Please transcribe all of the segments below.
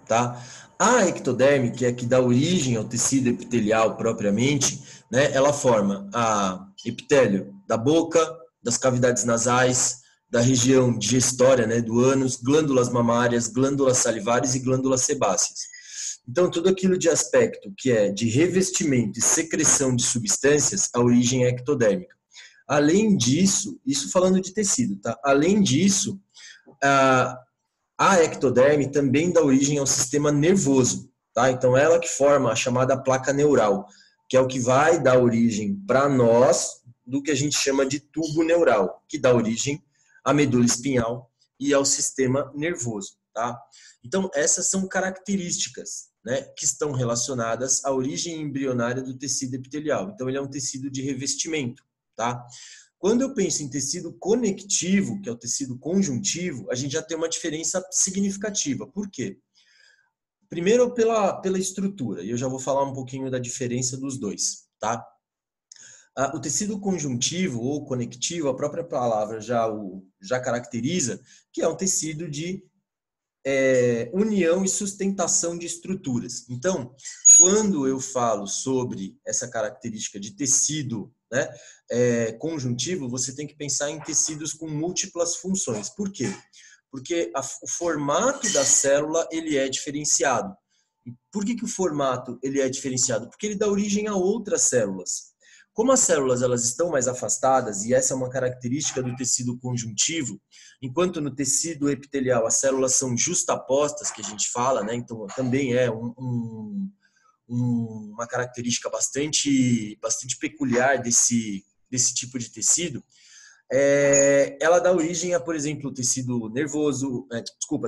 Tá? A ectoderme, que é a que dá origem ao tecido epitelial propriamente, né, ela forma a epitélio da boca, das cavidades nasais, da região digestória, né, do ânus, glândulas mamárias, glândulas salivares e glândulas sebáceas. Então, tudo aquilo de aspecto que é de revestimento e secreção de substâncias, a origem é ectodérmica. Além disso, isso falando de tecido, tá? Além disso, a ectoderme também dá origem ao sistema nervoso, tá? Então, ela que forma a chamada placa neural, que é o que vai dar origem para nós do que a gente chama de tubo neural, que dá origem à medula espinhal e ao sistema nervoso, tá? Então, essas são características, né, que estão relacionadas à origem embrionária do tecido epitelial. Então, ele é um tecido de revestimento, tá? Quando eu penso em tecido conectivo, que é o tecido conjuntivo, a gente já tem uma diferença significativa. Por quê? Primeiro, pela estrutura, e eu já vou falar um pouquinho da diferença dos dois, tá? O tecido conjuntivo ou conectivo, a própria palavra já caracteriza, que é um tecido de união e sustentação de estruturas. Então, quando eu falo sobre essa característica de tecido, né, conjuntivo, você tem que pensar em tecidos com múltiplas funções. Por quê? Porque o formato da célula ele é diferenciado. E por que o formato ele é diferenciado? Porque ele dá origem a outras células. Como as células elas estão mais afastadas, e essa é uma característica do tecido conjuntivo, enquanto no tecido epitelial as células são justapostas, que a gente fala, né? Então também é uma característica bastante peculiar desse tipo de tecido. Ela dá origem a, por exemplo, tecido nervoso,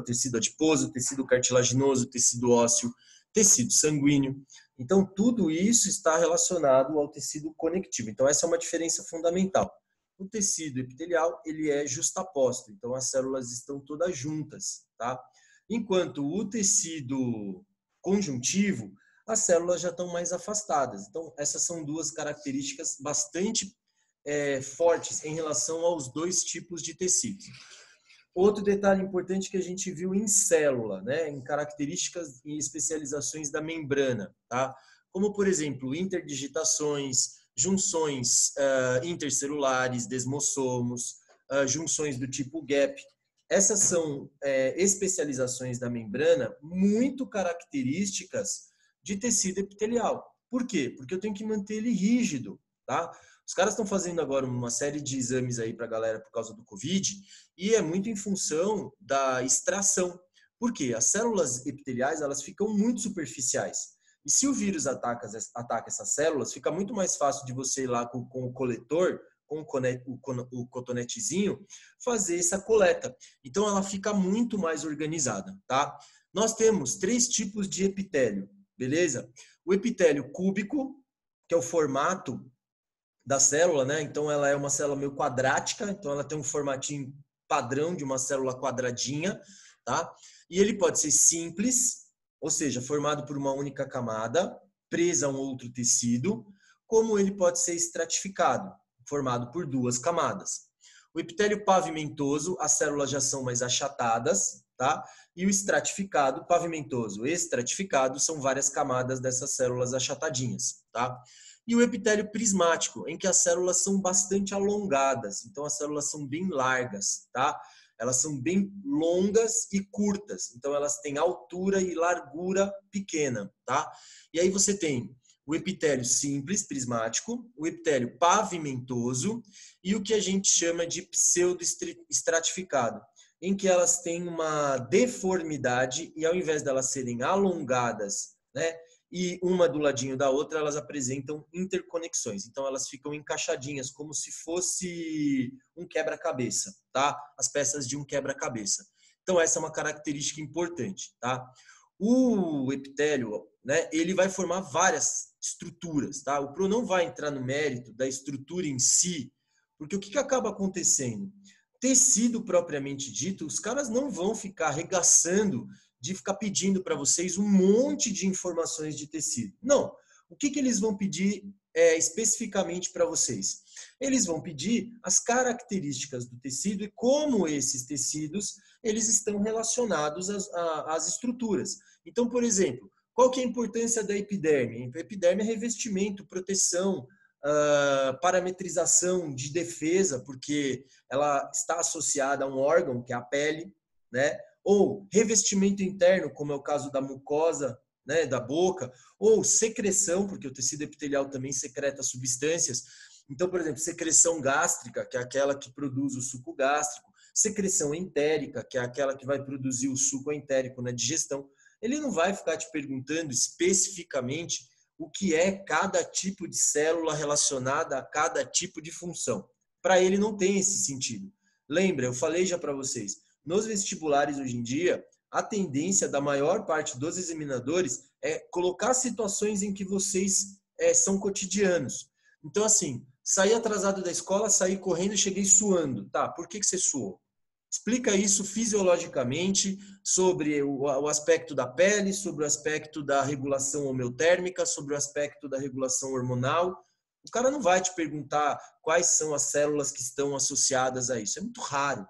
tecido adiposo, tecido cartilaginoso, tecido ósseo, tecido sanguíneo. Então, tudo isso está relacionado ao tecido conectivo. Então, essa é uma diferença fundamental. O tecido epitelial, ele é justaposto. Então, as células estão todas juntas, tá? Enquanto o tecido conjuntivo, as células já estão mais afastadas. Então, essas são duas características bastante fortes em relação aos dois tipos de tecidos. Outro detalhe importante que a gente viu em célula, né, em características e especializações da membrana, tá? Como, por exemplo, interdigitações, junções intercelulares, desmossomos, junções do tipo gap. Essas são especializações da membrana muito características de tecido epitelial. Por quê? Porque eu tenho que manter ele rígido, tá? Os caras estão fazendo agora uma série de exames aí para a galera por causa do Covid e é muito em função da extração. Por quê? As células epiteliais elas ficam muito superficiais. E se o vírus ataca essas células, fica muito mais fácil de você ir lá com o coletor, com o cotonetezinho, fazer essa coleta. Então ela fica muito mais organizada, tá? Nós temos 3 tipos de epitélio, beleza? O epitélio cúbico, que é o formato da célula, né? Então ela é uma célula meio quadrática, então ela tem um formatinho padrão de uma célula quadradinha, tá? E ele pode ser simples, ou seja, formado por uma única camada, presa a um outro tecido, como ele pode ser estratificado, formado por 2 camadas. O epitélio pavimentoso, as células já são mais achatadas, tá? E o estratificado, pavimentoso e estratificado, são várias camadas dessas células achatadinhas, tá? E o epitélio prismático, em que as células são bastante alongadas. Então, as células são bem largas, tá? Elas são bem longas e curtas. Então, elas têm altura e largura pequena, tá? E aí você tem o epitélio simples, prismático, o epitélio pavimentoso e o que a gente chama de pseudoestratificado, em que elas têm uma deformidade e ao invés delas serem alongadas, né? E uma do ladinho da outra, elas apresentam interconexões. Então, elas ficam encaixadinhas, como se fosse um quebra-cabeça, tá? As peças de um quebra-cabeça. Então, essa é uma característica importante, tá? O epitélio, né, ele vai formar várias estruturas, tá? O Pro não vai entrar no mérito da estrutura em si, porque o que acaba acontecendo? Tecido propriamente dito, os caras não vão ficar arregaçando de ficar pedindo para vocês um monte de informações de tecido. Não. O que eles vão pedir especificamente para vocês? Eles vão pedir as características do tecido e como esses tecidos eles estão relacionados às estruturas. Então, por exemplo, qual que é a importância da epiderme? A epiderme é revestimento, proteção, parametrização de defesa, porque ela está associada a um órgão, que é a pele, né? Ou revestimento interno, como é o caso da mucosa, né, da boca, ou secreção, porque o tecido epitelial também secreta substâncias. Então, por exemplo, secreção gástrica, que é aquela que produz o suco gástrico, secreção entérica, que é aquela que vai produzir o suco entérico na digestão. Ele não vai ficar te perguntando especificamente o que é cada tipo de célula relacionada a cada tipo de função. Para ele não tem esse sentido. Lembra, eu falei já para vocês, nos vestibulares hoje em dia, a tendência da maior parte dos examinadores é colocar situações em que vocês são cotidianos. Então, assim, saí atrasado da escola, saí correndo e cheguei suando. Tá, por que você suou? Explica isso fisiologicamente, sobre o aspecto da pele, sobre o aspecto da regulação homeotérmica, sobre o aspecto da regulação hormonal. O cara não vai te perguntar quais são as células que estão associadas a isso. É muito raro.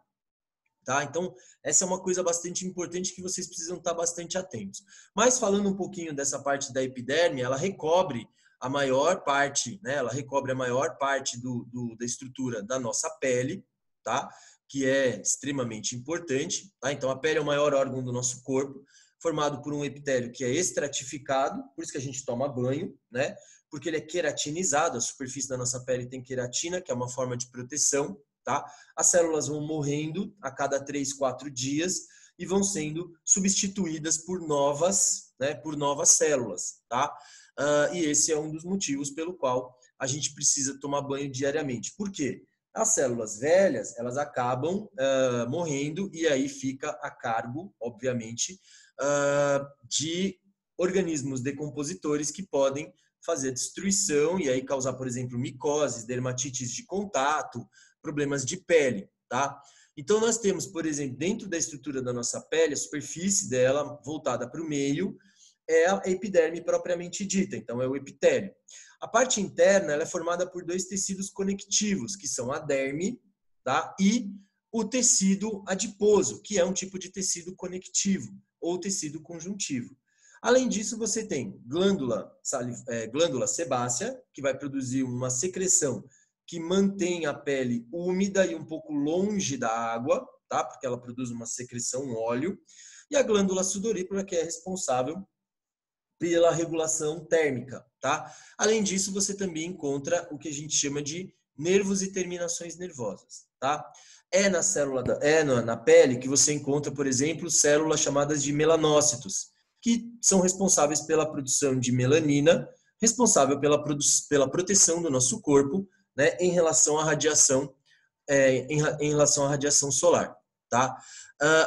Tá? Então, essa é uma coisa bastante importante que vocês precisam estar bastante atentos. Mas falando um pouquinho dessa parte da epiderme, ela recobre a maior parte, né? Ela recobre a maior parte da estrutura da nossa pele, tá? Que é extremamente importante. Tá? Então, a pele é o maior órgão do nosso corpo, formado por um epitélio que é estratificado, por isso que a gente toma banho, né? Porque ele é queratinizado, a superfície da nossa pele tem queratina, que é uma forma de proteção. Tá? As células vão morrendo a cada 3, 4 dias e vão sendo substituídas por novas, né, por novas células. Tá? E esse é um dos motivos pelo qual a gente precisa tomar banho diariamente. Por quê? As células velhas, elas acabam morrendo e aí fica a cargo, obviamente, de organismos decompositores que podem fazer destruição e aí causar, por exemplo, micoses, dermatites de contato, problemas de pele, tá? Então, nós temos, por exemplo, dentro da estrutura da nossa pele, a superfície dela voltada para o meio é a epiderme propriamente dita, então é o epitélio. A parte interna ela é formada por dois tecidos conectivos, que são a derme, tá? E o tecido adiposo, que é um tipo de tecido conectivo ou tecido conjuntivo. Além disso, você tem glândula sebácea, que vai produzir uma secreção que mantém a pele úmida e um pouco longe da água, tá? Porque ela produz uma secreção, um óleo. E a glândula sudorípara, que é responsável pela regulação térmica, tá? Além disso, você também encontra o que a gente chama de nervos e terminações nervosas, tá? Na pele que você encontra, por exemplo, células chamadas de melanócitos, que são responsáveis pela produção de melanina, responsável pela proteção do nosso corpo, né, em relação à radiação, em relação à radiação solar, tá?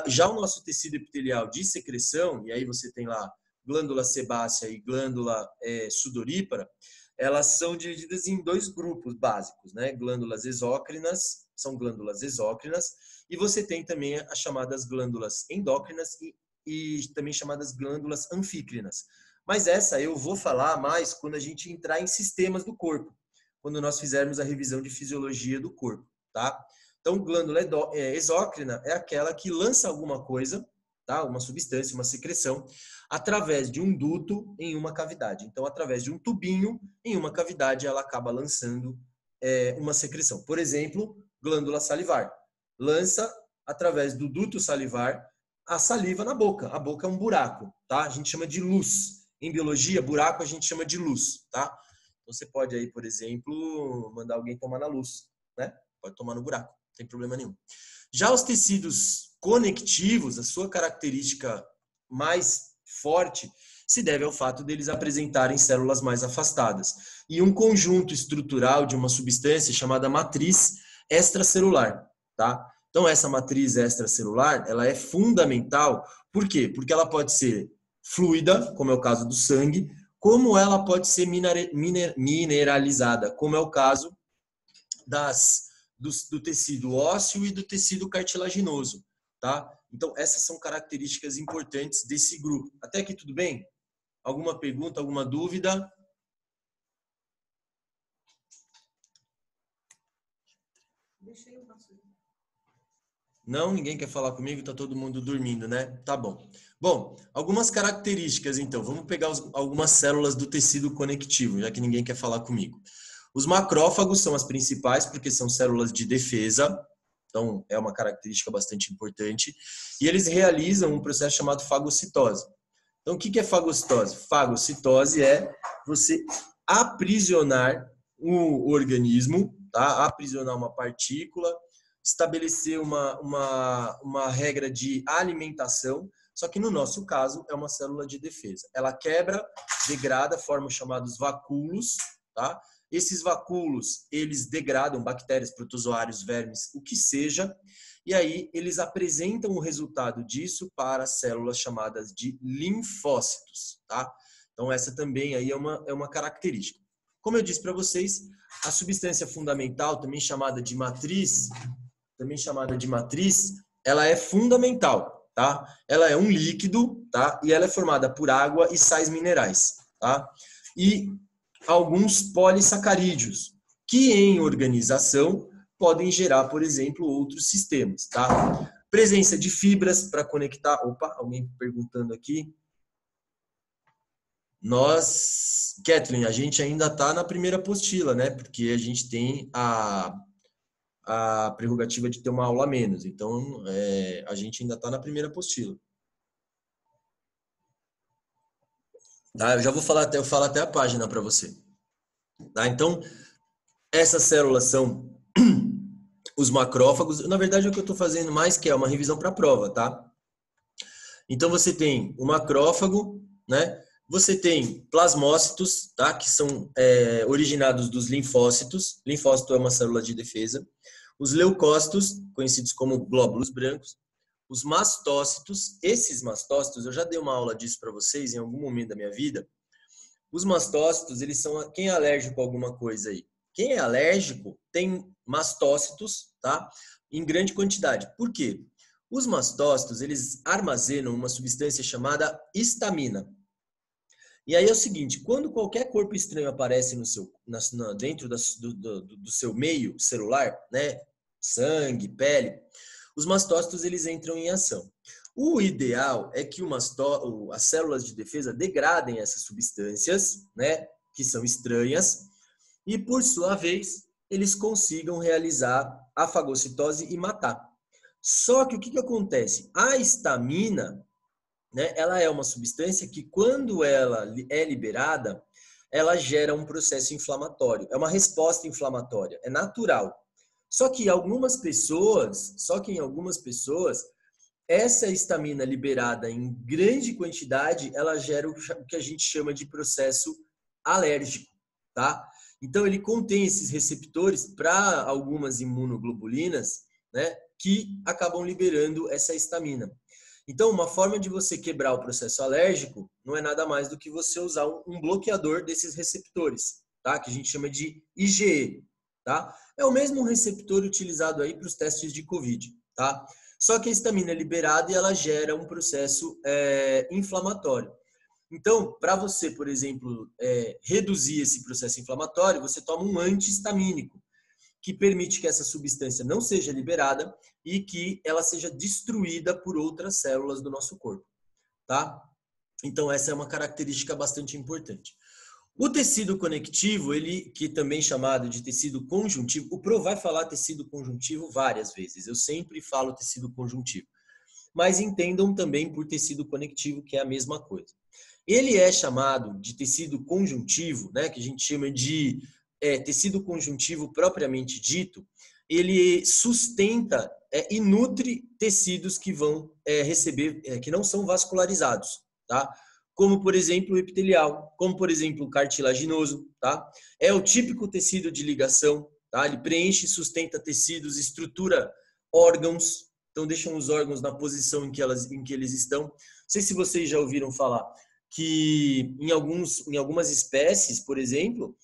Já o nosso tecido epitelial de secreção, e aí você tem lá glândula sebácea e glândula sudorípara, elas são divididas em dois grupos básicos, né? Glândulas exócrinas, são glândulas exócrinas, e você tem também as chamadas glândulas endócrinas e também chamadas glândulas anfícrinas. Mas essa eu vou falar mais quando a gente entrar em sistemas do corpo, quando nós fizermos a revisão de fisiologia do corpo, tá? Então, glândula exócrina é aquela que lança alguma coisa, tá? Uma substância, uma secreção, através de um duto em uma cavidade. Então, através de um tubinho em uma cavidade, ela acaba lançando uma secreção. Por exemplo, glândula salivar. Lança, através do duto salivar, a saliva na boca. A boca é um buraco, tá? A gente chama de luz. Em biologia, buraco a gente chama de luz, tá? Então, você pode aí, por exemplo, mandar alguém tomar na luz, né? Pode tomar no buraco, não tem problema nenhum. Já os tecidos conectivos, a sua característica mais forte se deve ao fato deles apresentarem células mais afastadas e um conjunto estrutural de uma substância chamada matriz extracelular, tá? Então, essa matriz extracelular, ela é fundamental, por quê? Porque ela pode ser fluida, como é o caso do sangue, como ela pode ser mineralizada, como é o caso do tecido ósseo e do tecido cartilaginoso, tá? Então, essas são características importantes desse grupo. Até aqui tudo bem? Alguma pergunta, alguma dúvida? Não, ninguém quer falar comigo, tá todo mundo dormindo, né? Tá bom. Bom, algumas características, então. Vamos pegar algumas células do tecido conectivo, já que ninguém quer falar comigo. Os macrófagos são as principais, porque são células de defesa. Então, é uma característica bastante importante. E eles realizam um processo chamado fagocitose. Então, o que é fagocitose? Fagocitose é você aprisionar o organismo, tá? Aprisionar uma partícula, estabelecer uma regra de alimentação, só que no nosso caso é uma célula de defesa. Ela quebra, degrada, forma os chamados vacúolos, tá? Esses vacúolos, eles degradam bactérias, protozoários, vermes, o que seja, e aí eles apresentam o resultado disso para células chamadas de linfócitos, tá? Então essa também aí é uma característica. Como eu disse para vocês, a substância fundamental, também chamada de matriz, ela é fundamental, tá? Ela é um líquido, tá? E ela é formada por água e sais minerais, tá? E alguns polissacarídeos, que em organização podem gerar, por exemplo, outros sistemas, tá? Presença de fibras para conectar. Opa, alguém perguntando aqui. Kathleen, a gente ainda está na primeira apostila, né? Porque a gente tem a prerrogativa de ter uma aula a menos. Então, a gente ainda está na primeira apostila. Tá? Eu já vou falar eu falo até a página para você. Tá? Então, essas células são os macrófagos. Na verdade, o que eu estou fazendo mais que é uma revisão para a prova, tá? Então, você tem o macrófago, né? Você tem plasmócitos, tá? Que são originados dos linfócitos. Linfócito é uma célula de defesa. Os leucócitos, conhecidos como glóbulos brancos. Os mastócitos, esses mastócitos, eu já dei uma aula disso para vocês em algum momento da minha vida. Os mastócitos, eles são quem é alérgico a alguma coisa aí. Quem é alérgico tem mastócitos, tá? Em grande quantidade. Por quê? Os mastócitos, eles armazenam uma substância chamada histamina. E aí é o seguinte, quando qualquer corpo estranho aparece dentro do seu meio celular, né? Sangue, pele, os mastócitos eles entram em ação. O ideal é que as células de defesa degradem essas substâncias, né, que são estranhas, e por sua vez, eles consigam realizar a fagocitose e matar. Só que o que acontece? A histamina, né, ela é uma substância que quando ela é liberada, ela gera um processo inflamatório. É uma resposta inflamatória, é natural. Só que em algumas pessoas, essa histamina liberada em grande quantidade, ela gera o que a gente chama de processo alérgico, tá? Então, ele contém esses receptores para algumas imunoglobulinas, né, que acabam liberando essa histamina. Então, uma forma de você quebrar o processo alérgico não é nada mais do que você usar um bloqueador desses receptores, tá? Que a gente chama de IgE, tá? É o mesmo receptor utilizado aí para os testes de COVID, tá? Só que a histamina é liberada e ela gera um processo inflamatório. Então, para você, por exemplo, reduzir esse processo inflamatório, você toma um antihistamínico, que permite que essa substância não seja liberada e que ela seja destruída por outras células do nosso corpo, tá? Então, essa é uma característica bastante importante. O tecido conectivo, ele que também é chamado de tecido conjuntivo, o Pro vai falar tecido conjuntivo várias vezes, eu sempre falo tecido conjuntivo, mas entendam também por tecido conectivo, que é a mesma coisa. Ele é chamado de tecido conjuntivo, né, que a gente chama de tecido conjuntivo propriamente dito, ele sustenta e nutre tecidos que vão receber, que não são vascularizados, tá? Como, por exemplo, o epitelial, como, por exemplo, o cartilaginoso, tá? É o típico tecido de ligação, tá? Ele preenche e sustenta tecidos, estrutura órgãos, então deixam os órgãos na posição em que eles estão. Não sei se vocês já ouviram falar que em algumas espécies, por exemplo,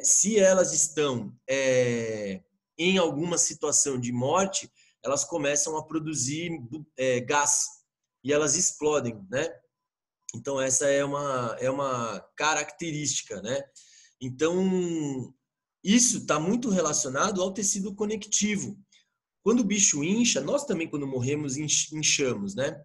se elas estão em alguma situação de morte, elas começam a produzir gás e elas explodem, né? Então, essa é uma característica, né? Então, Isso está muito relacionado ao tecido conectivo. Quando o bicho incha, nós também, quando morremos, inchamos, né?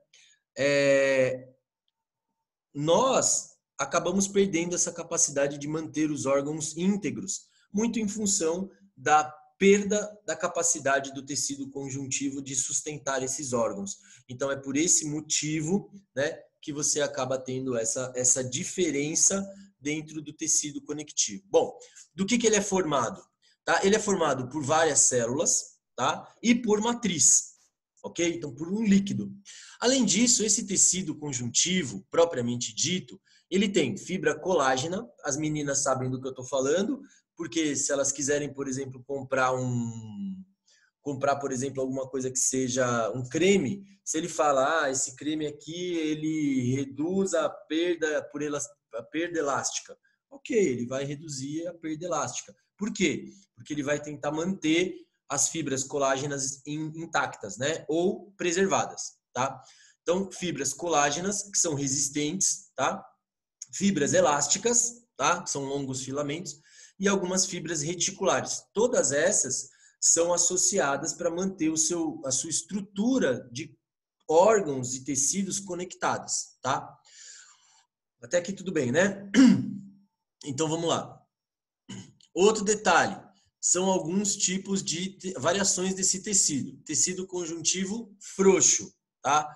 Nós acabamos perdendo essa capacidade de manter os órgãos íntegros, muito em função da perda da capacidade do tecido conjuntivo de sustentar esses órgãos. Então, é por esse motivo, né, que você acaba tendo essa diferença dentro do tecido conectivo. Bom, do que ele é formado? Tá? Ele é formado por várias células, tá? E por matriz, ok? Então, por um líquido. Além disso, esse tecido conjuntivo, propriamente dito, ele tem fibra colágena, as meninas sabem do que eu estou falando, porque se elas quiserem, por exemplo, comprar, por exemplo, alguma coisa que seja um creme, se ele fala, esse creme aqui, ele reduz a perda elástica. Ok, ele vai reduzir a perda elástica. Por quê? Porque ele vai tentar manter as fibras colágenas intactas, né? Ou preservadas, tá? Então, fibras colágenas, que são resistentes, tá? Fibras elásticas, tá? São longos filamentos, e algumas fibras reticulares. Todas essas são associadas para manter a sua estrutura de órgãos e tecidos conectados, tá? Até aqui tudo bem, né? Então, vamos lá. Outro detalhe, são alguns tipos de variações desse tecido. Tecido conjuntivo frouxo, tá?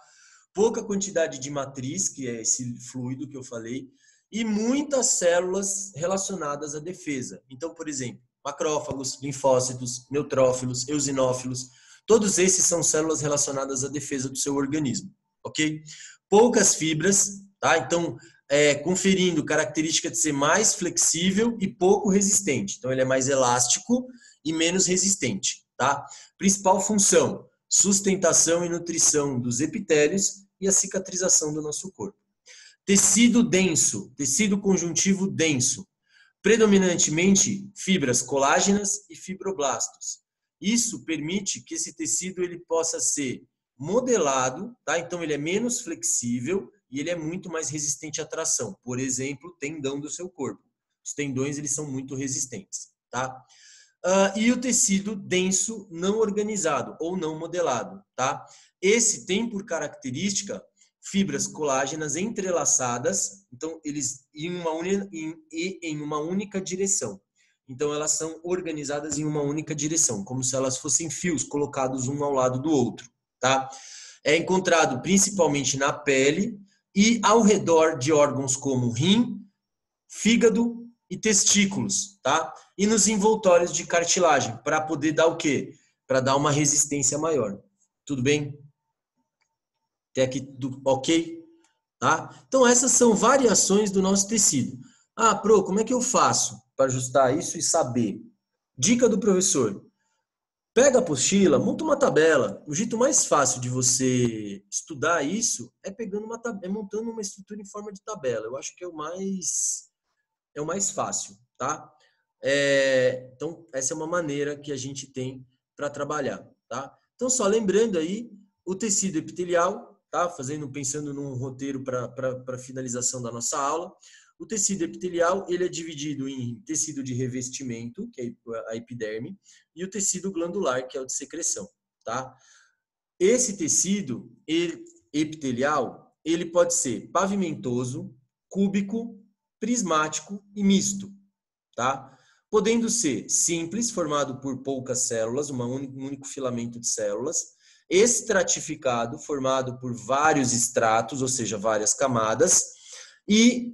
Pouca quantidade de matriz, que é esse fluido que eu falei, e muitas células relacionadas à defesa. Então, por exemplo, macrófagos, linfócitos, neutrófilos, eosinófilos, todos esses são células relacionadas à defesa do seu organismo, ok? Poucas fibras, tá? Então, conferindo característica de ser mais flexível e pouco resistente. Então, ele é mais elástico e menos resistente, tá? Principal função, sustentação e nutrição dos epitélios e a cicatrização do nosso corpo. Tecido denso, tecido conjuntivo denso, predominantemente fibras colágenas e fibroblastos. Isso permite que esse tecido ele possa ser modelado, tá? Então ele é menos flexível e ele é muito mais resistente à tração. Por exemplo, o tendão do seu corpo. Os tendões eles são muito resistentes, tá? E o tecido denso não organizado ou não modelado, tá? Esse tem por característica fibras colágenas entrelaçadas, então eles em uma única direção. Então elas são organizadas em uma única direção, como se elas fossem fios colocados um ao lado do outro, tá? É encontrado principalmente na pele e ao redor de órgãos como rim, fígado e testículos, tá? E nos envoltórios de cartilagem, para poder dar o quê? Para dar uma resistência maior. Tudo bem? Até aqui, ok? Tá? Então, essas são variações do nosso tecido. Pro, como é que eu faço para ajustar isso e saber? Dica do professor. Pega a apostila, monta uma tabela. O jeito mais fácil de você estudar isso é montando uma estrutura em forma de tabela. Eu acho que é o mais fácil, tá? Então, essa é uma maneira que a gente tem para trabalhar, tá? Então, só lembrando aí, o tecido epitelial, tá? Pensando num roteiro para finalização da nossa aula. O tecido epitelial, ele é dividido em tecido de revestimento, que é a epiderme, e o tecido glandular, que é o de secreção, tá? Esse tecido epitelial, ele pode ser pavimentoso, cúbico, prismático e misto, tá? Podendo ser simples, formado por poucas células, um único filamento de células, estratificado, formado por vários estratos, ou seja, várias camadas, e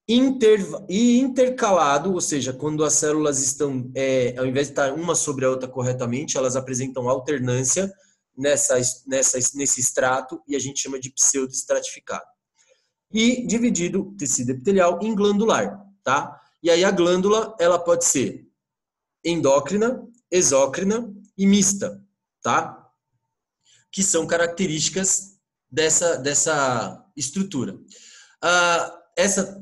intercalado, ou seja, quando as células estão, ao invés de estar uma sobre a outra corretamente, elas apresentam alternância nesse extrato, e a gente chama de pseudoestratificado. E dividido o tecido epitelial em glandular, tá? E aí a glândula, ela pode ser endócrina, exócrina e mista, tá? Que são características dessa estrutura. Essa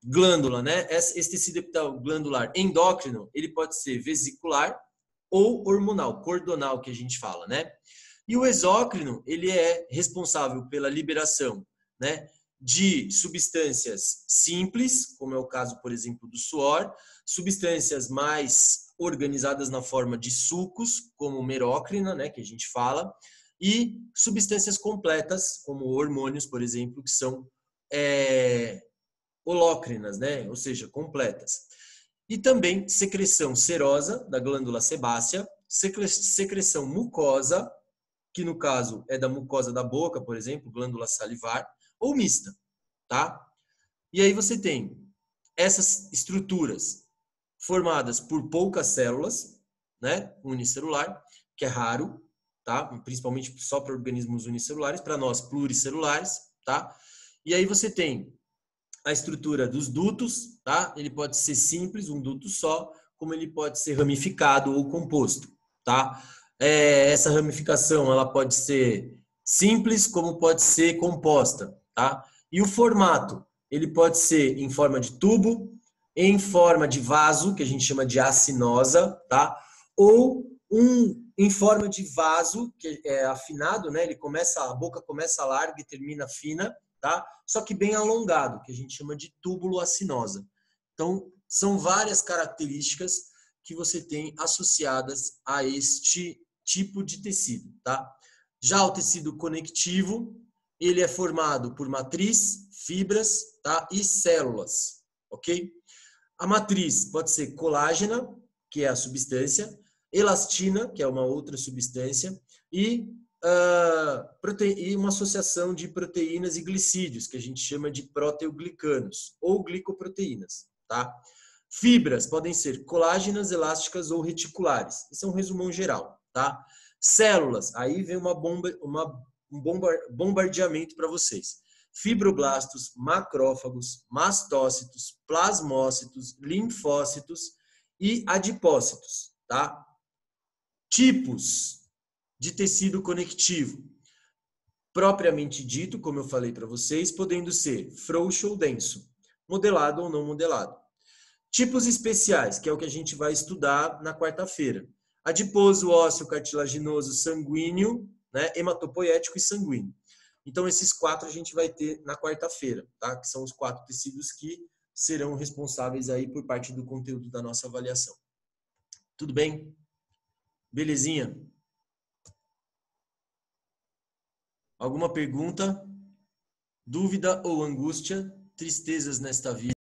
glândula, né? Esse tecido epitelial glandular endócrino, ele pode ser vesicular ou hormonal, cordonal, que a gente fala, né? E o exócrino, ele é responsável pela liberação, né, de substâncias simples, como é o caso, por exemplo, do suor, substâncias mais organizadas na forma de sucos, como merócrina, né, que a gente fala, e substâncias completas, como hormônios, por exemplo, que são holócrinas, né, ou seja, completas. E também secreção serosa da glândula sebácea, secreção mucosa, que no caso é da mucosa da boca, por exemplo, glândula salivar, ou mista, tá? E aí você tem essas estruturas formadas por poucas células, né, unicelular, que é raro, tá? Principalmente só para organismos unicelulares, para nós pluricelulares, tá? E aí você tem a estrutura dos dutos, tá? Ele pode ser simples, um duto só, como ele pode ser ramificado ou composto, tá? Essa ramificação, ela pode ser simples, como pode ser composta, tá? E o formato, ele pode ser em forma de tubo, em forma de vaso, que a gente chama de acinosa, tá? Ou em forma de vaso, que é afinado, né? A boca começa larga e termina fina, tá? Só que bem alongado, que a gente chama de túbulo acinosa. Então, são várias características que você tem associadas a este tipo de tecido, tá? Já o tecido conectivo, ele é formado por matriz, fibras, tá? E células, ok? A matriz pode ser colágena, que é a substância, elastina, que é uma outra substância, e uma associação de proteínas e glicídios, que a gente chama de proteoglicanos, ou glicoproteínas, tá? Fibras podem ser colágenas, elásticas ou reticulares. Esse é um resumão geral, tá? Células, aí vem um bombardeamento para vocês. Fibroblastos, macrófagos, mastócitos, plasmócitos, linfócitos e adipócitos, tá? Tipos de tecido conectivo. Propriamente dito, como eu falei para vocês, podendo ser frouxo ou denso, modelado ou não modelado. Tipos especiais, que é o que a gente vai estudar na quarta-feira. Adiposo, ósseo, cartilaginoso, sanguíneo, né, hematopoético e sanguíneo. Então, esses 4 a gente vai ter na quarta-feira, tá? Que são os 4 tecidos que serão responsáveis aí por parte do conteúdo da nossa avaliação. Tudo bem? Belezinha? Alguma pergunta, dúvida ou angústia, tristezas nesta vida?